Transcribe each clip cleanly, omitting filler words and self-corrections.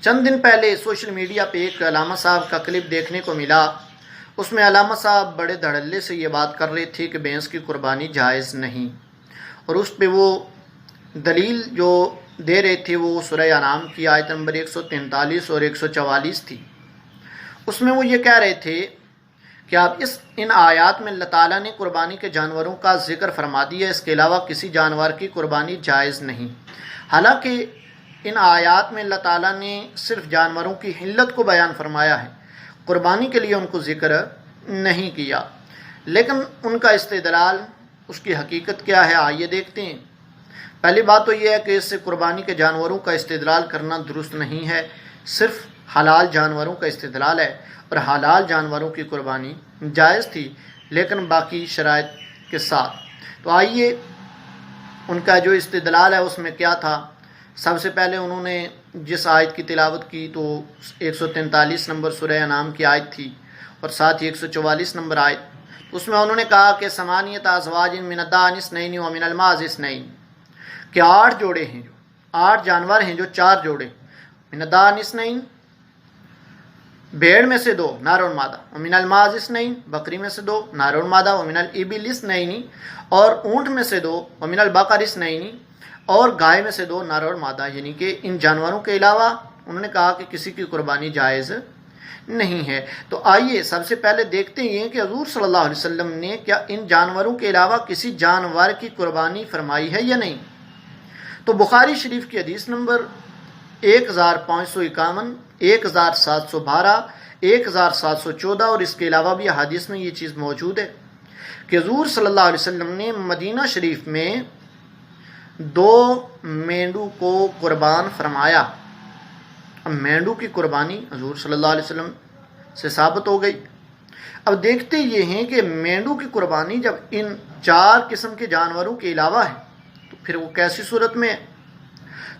چند دن پہلے social media پہ ایک علامہ صاحب کا کلپ دیکھنے کو ملا۔ اس میں علامہ صاحب بڑے دھڑلے سے یہ بات کر رہے تھے کہ بھینس کی قربانی جائز نہیں، اور اس پہ وہ دلیل جو دے رہے تھے وہ سورہ انعام کی آیت نمبر 143 اور 144 تھی۔ اس میں وہ یہ کہہ رہے تھے کہ ان آیات میں اللہ تعالیٰ نے قربانی کے جانوروں کا ذکر فرما دیا، اس کے علاوہ کسی جانور کی قربانی جائز نہیں۔ حالانکہ ان آیات میں اللہ تعالیٰ نے صرف جانوروں کی حلت کو بیان فرمایا ہے، قربانی کے لیے ان کو ذکر نہیں کیا۔ لیکن ان کا استدلال، اس کی حقیقت کیا ہے، آئیے دیکھتے ہیں۔ پہلی بات تو یہ ہے کہ اس سے قربانی کے جانوروں کا استدلال کرنا درست نہیں ہے، صرف حلال جانوروں کا استدلال ہے، اور حلال جانوروں کی قربانی جائز تھی لیکن باقی شرائط کے ساتھ۔ تو آئیے ان کا جو استدلال ہے اس میں کیا تھا۔ سب سے پہلے انہوں نے جس آیت کی تلاوت کی تو 143 نمبر سورہ انعام کی آیت تھی، اور ساتھ ہی 144 نمبر آیت۔ اس میں انہوں نے کہا کہ ثمانیۃ ازواج من الضأن اثنین ومن الماعز اثنین، کہ 8 جوڑے ہیں، 8 جانور ہیں جو 4 جوڑے، من الضأن اثنین، بھیڑ میں سے 2 نر اور مادہ، ومن الماعز اثنین، بکری میں سے 2 نر اور مادہ، ومن الابل اثنین، اور اونٹ میں سے 2، ومن البقر اثنین، اور گائے میں سے 2 نر اور مادہ۔ یعنی کہ ان جانوروں کے علاوہ انہوں نے کہا کہ کسی کی قربانی جائز نہیں ہے۔ تو آئیے سب سے پہلے دیکھتے ہیں کہ حضور صلی اللہ علیہ وسلم نے کیا ان جانوروں کے علاوہ کسی جانور کی قربانی فرمائی ہے یا نہیں۔ تو بخاری شریف کی حدیث نمبر 1551، 1712، 1714 اور اس کے علاوہ بھی احادیث میں یہ چیز موجود ہے کہ حضور صلی اللہ علیہ وسلم نے مدینہ شریف میں 2 مینڈو کو قربان فرمایا۔ اب مینڈو کی قربانی حضور صلی اللہ علیہ وسلم سے ثابت ہو گئی۔ اب دیکھتے یہ ہیں کہ مینڈو کی قربانی جب ان 4 قسم کے جانوروں کے علاوہ ہے تو پھر وہ کیسی صورت میں ہے۔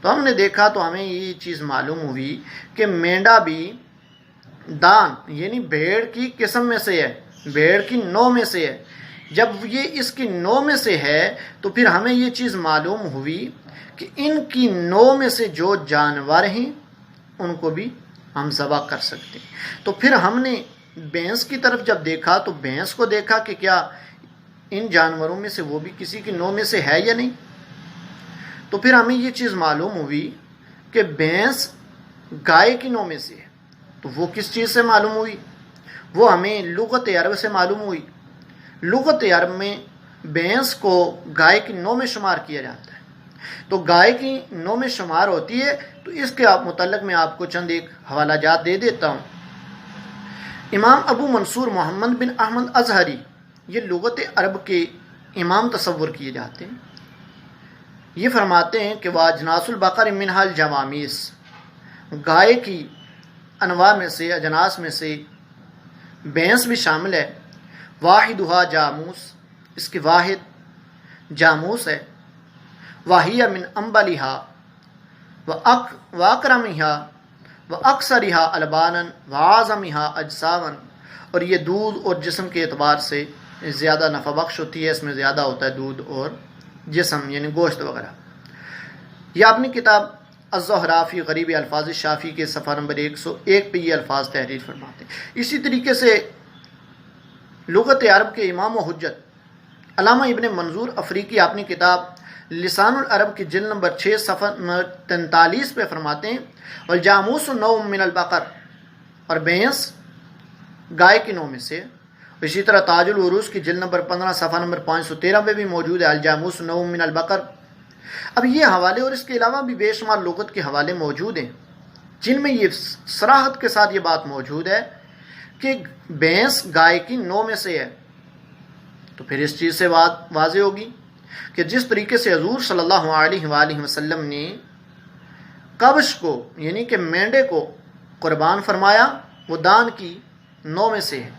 تو ہم نے دیکھا تو ہمیں یہ چیز معلوم ہوئی کہ مینڈا بھی دان یعنی بھیڑ کی قسم میں سے ہے، بھیڑ کی نوع میں سے ہے۔ جب یہ اس کی نوع میں سے ہے تو پھر ہمیں یہ چیز معلوم ہوئی کہ ان کی نوع میں سے جو جانور ہیں ان کو بھی ہم ذبح کر سکتے ہیں۔ تو پھر ہم نے بھینس کی طرف جب دیکھا تو بھینس کو دیکھا کہ کیا ان جانوروں میں سے وہ بھی کسی کی نوع میں سے ہے یا نہیں۔ تو پھر ہمیں یہ چیز معلوم ہوئی کہ بھینس گائے کی نوع میں سے ہے۔ تو وہ کس چیز سے معلوم ہوئی؟ وہ ہمیں لغت عرب سے معلوم ہوئی۔ لغت عرب میں بھینس کو گائے کی نوع میں شمار کیا جاتا ہے۔ تو گائے کی نوع میں شمار ہوتی ہے، تو اس کے متعلق میں آپ کو چند ایک حوالہ جات دے دیتا ہوں۔ امام ابو منصور محمد بن احمد ازہری، یہ لغت عرب کے امام تصور کیے جاتے ہیں، یہ فرماتے ہیں کہ واجناس البقر منہا الجوامیس، گائے کی انواع میں سے، اجناس میں سے بھینس بھی شامل ہے۔ واحدھا جاموس، اس کی واحد جاموس ہے۔ وہی من انبلھا واکرمھا واکثرھا البانا واعظمھا اجساما، اور یہ دودھ اور جسم کے اعتبار سے زیادہ نفع بخش ہوتی ہے، اس میں زیادہ ہوتا ہے دودھ اور جسم یعنی گوشت وغیرہ۔ یہ اپنی کتاب الزہرا فی غریب الفاظ شافی کے صفحہ نمبر 101 پہ یہ الفاظ تحریر فرماتے ہیں۔ اسی طریقے سے لغت عرب کے امام و حجت علامہ ابن منظور افریقی اپنی کتاب لسان العرب کی جلد نمبر 6 صفحہ نمبر 43 پہ فرماتے ہیں والجاموس نوع من البقر، اور بھینس گائے کی نوع میں سے۔ اسی طرح تاج العروس کی جلد نمبر 15 صفحہ نمبر 513 پہ بھی موجود ہے الجاموس نوع من البقر۔ اب یہ حوالے اور اس کے علاوہ بھی بے شمار لغت کے حوالے موجود ہیں جن میں یہ صراحت کے ساتھ یہ بات موجود ہے کہ بھینس گائے کی نوع میں سے ہے۔ تو پھر اس چیز سے بات واضح ہوگی کہ جس طریقے سے حضور صلی اللہ علیہ وآلہ وسلم نے کبش کو یعنی کہ مینڈے کو قربان فرمایا، وہ دان کی نوع میں سے ہے،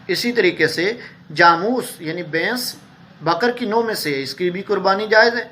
اسی طریقے سے جاموس یعنی بھینس بکر کی نوع میں سے ہے، اس کی بھی قربانی جائز ہے۔